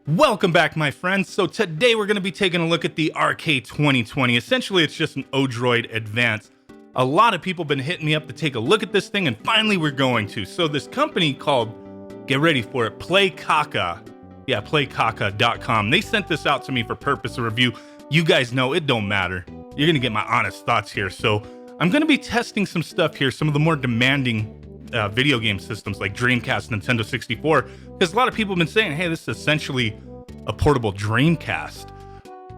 Welcome back, my friends. So today we're going to be taking a look at the RK2020. Essentially, it's just an Odroid Advance. A lot of people have been hitting me up to take a look at this thing, and finally we're going to. So this company called, get ready for it, Playcaca. Yeah, playcaca.com. They sent this out to me for purpose of review. You guys know it don't matter. You're going to get my honest thoughts here. So I'm going to be testing some stuff here, some of the more demanding video game systems like Dreamcast, Nintendo 64, because a lot of people have been saying, hey, this is essentially a portable Dreamcast.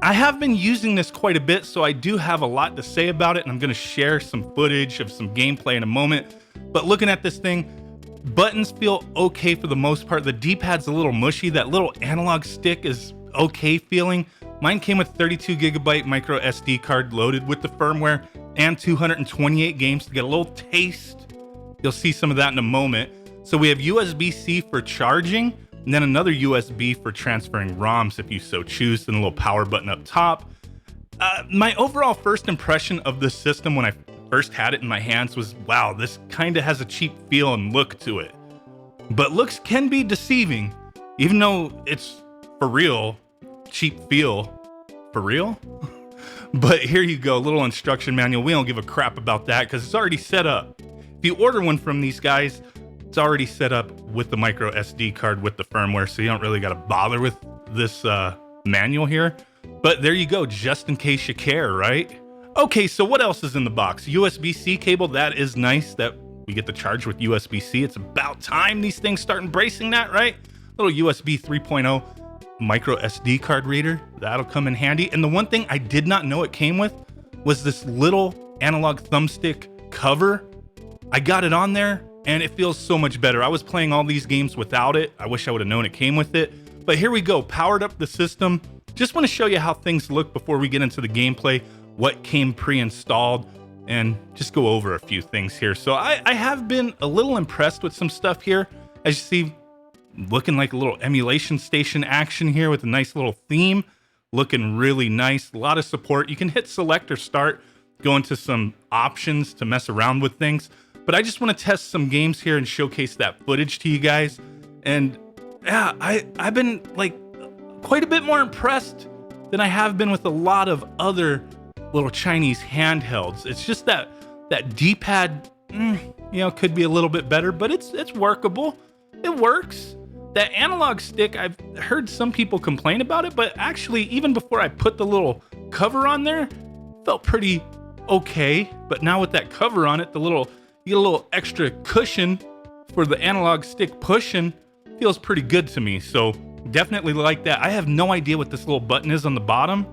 I have been using this quite a bit, so I do have a lot to say about it, and I'm going to share some footage of some gameplay in a moment. But looking at this thing, buttons feel okay for the most part. The D-pad's a little mushy. That little analog stick is okay feeling. Mine came with 32 gigabyte micro SD card loaded with the firmware and 228 games to get a little taste. You'll see some of that in a moment. So we have USB-C for charging, and then another USB for transferring ROMs if you so choose, and a little power button up top. My overall first impression of this system when I first had it in my hands was, wow, this kind of has a cheap feel and look to it. But looks can be deceiving, even though it's for real, cheap feel. For real? But here you go, little instruction manual. We don't give a crap about that because it's already set up. If you order one from these guys, it's already set up with the micro SD card with the firmware, so you don't really got to bother with this manual here. But there you go, just in case you care, right? Okay, so what else is in the box? USB-C cable, that is nice that we get the charge with USB-C. It's about time these things start embracing that, right? Little USB 3.0 micro SD card reader, that'll come in handy. And the one thing I did not know it came with was this little analog thumbstick cover. I got it on there and it feels so much better. I was playing all these games without it. I wish I would have known it came with it. But here we go, powered up the system. Just want to show you how things look before we get into the gameplay, what came pre-installed, and just go over a few things here. So I have been a little impressed with some stuff here. As you see, looking like a little emulation station action here with a nice little theme. Looking really nice, a lot of support. You can hit select or start, go into some options to mess around with things. But I just want to test some games here and showcase that footage to you guys. And yeah, I've been like quite a bit more impressed than I have been with a lot of other little Chinese handhelds. It's just that D-pad, could be a little bit better, but it's workable. It works. That analog stick, I've heard some people complain about it, but actually, even before I put the little cover on there, felt pretty okay. But now with that cover on it, you get a little extra cushion for the analog stick pushing. Feels pretty good to me, so definitely like that. I have no idea what this little button is on the bottom,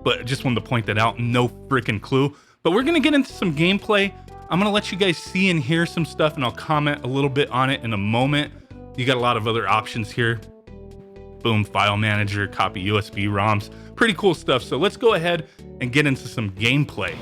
but just wanted to point that out. No freaking clue. But we're gonna get into some gameplay. I'm gonna let you guys see and hear some stuff, and I'll comment a little bit on it in a moment. You got a lot of other options here. Boom, file manager, copy USB ROMs. Pretty cool stuff. So let's go ahead and get into some gameplay.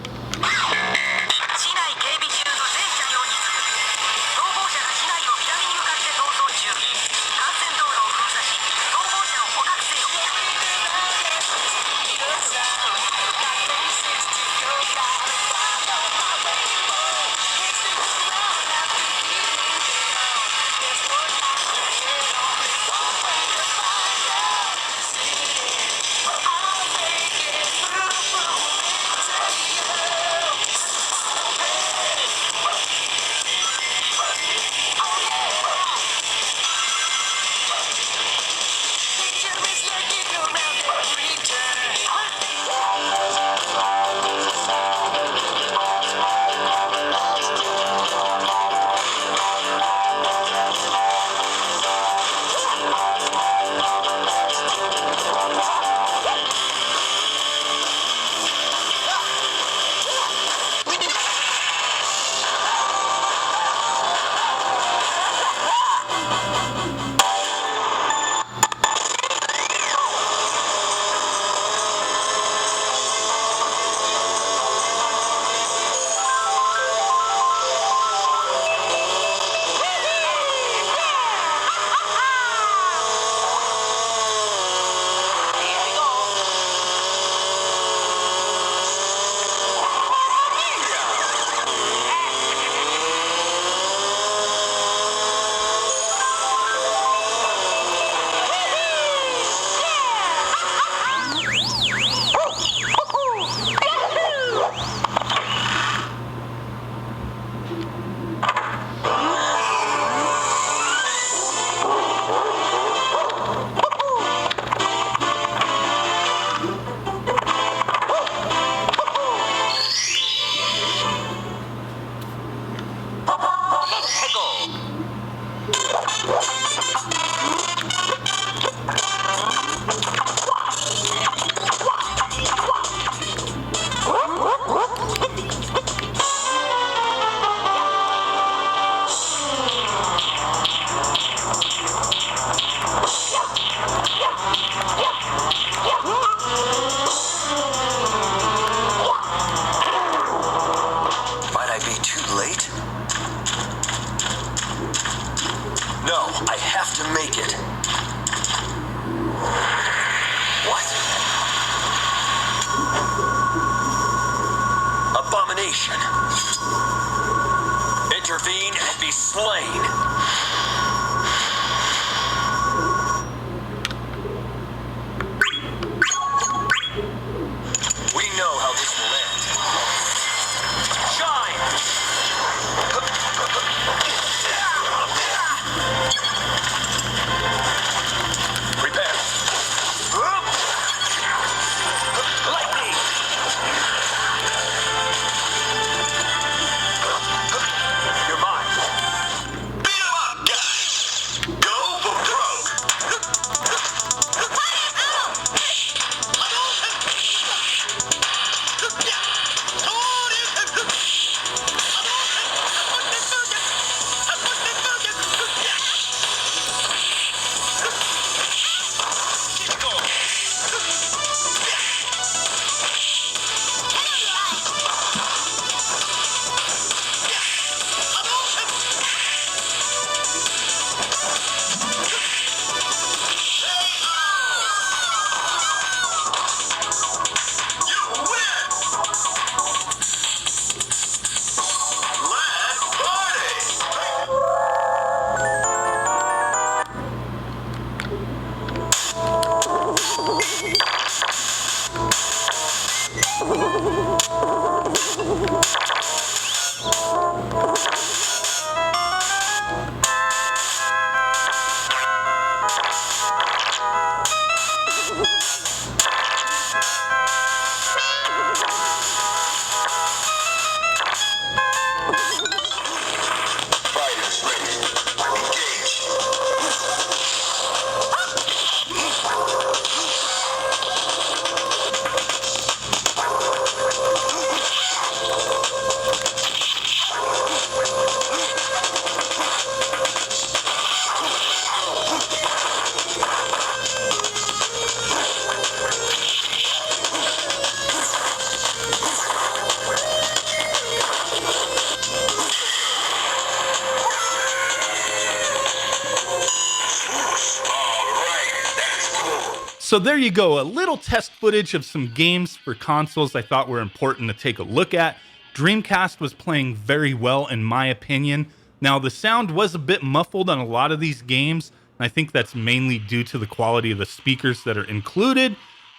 So there you go, a little test footage of some games for consoles I thought were important to take a look at. Dreamcast was playing very well in my opinion. Now the sound was a bit muffled on a lot of these games, and I think that's mainly due to the quality of the speakers that are included.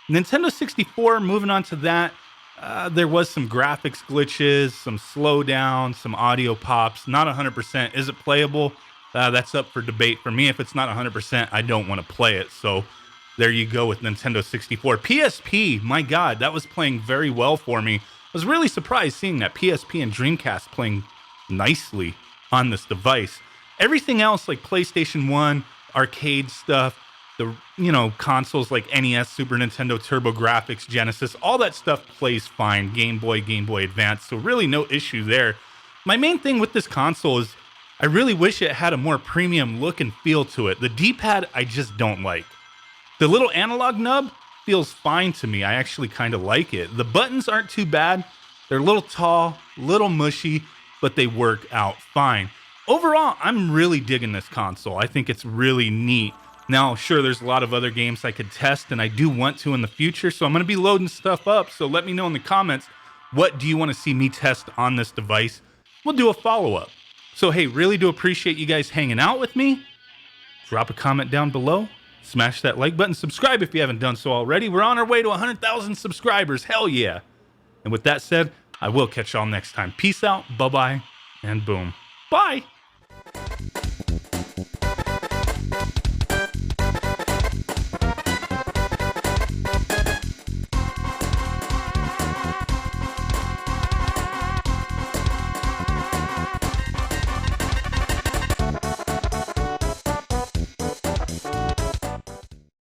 Nintendo 64, moving on to that, there was some graphics glitches, some slowdown, some audio pops, not 100%. Is it playable? That's up for debate. For me, if it's not 100%, I don't want to play it, so there you go with Nintendo 64. PSP, my God, that was playing very well for me. I was really surprised seeing that PSP and Dreamcast playing nicely on this device. Everything else like PlayStation 1, arcade stuff, the consoles like NES, Super Nintendo, TurboGrafx, Genesis, all that stuff plays fine. Game Boy, Game Boy Advance, so really no issue there. My main thing with this console is I really wish it had a more premium look and feel to it. The D-pad I just don't like. The little analog nub feels fine to me. I actually kind of like it. The buttons aren't too bad. They're a little tall, little mushy, but they work out fine. Overall, I'm really digging this console. I think it's really neat. Now, sure, there's a lot of other games I could test, and I do want to in the future, so I'm going to be loading stuff up. So let me know in the comments, what do you want to see me test on this device? We'll do a follow-up. So hey, really do appreciate you guys hanging out with me. Drop a comment down below. Smash that like button, subscribe if you haven't done so already. We're on our way to 100,000 subscribers, hell yeah. And with that said, I will catch y'all next time. Peace out, bye-bye, and boom. Bye!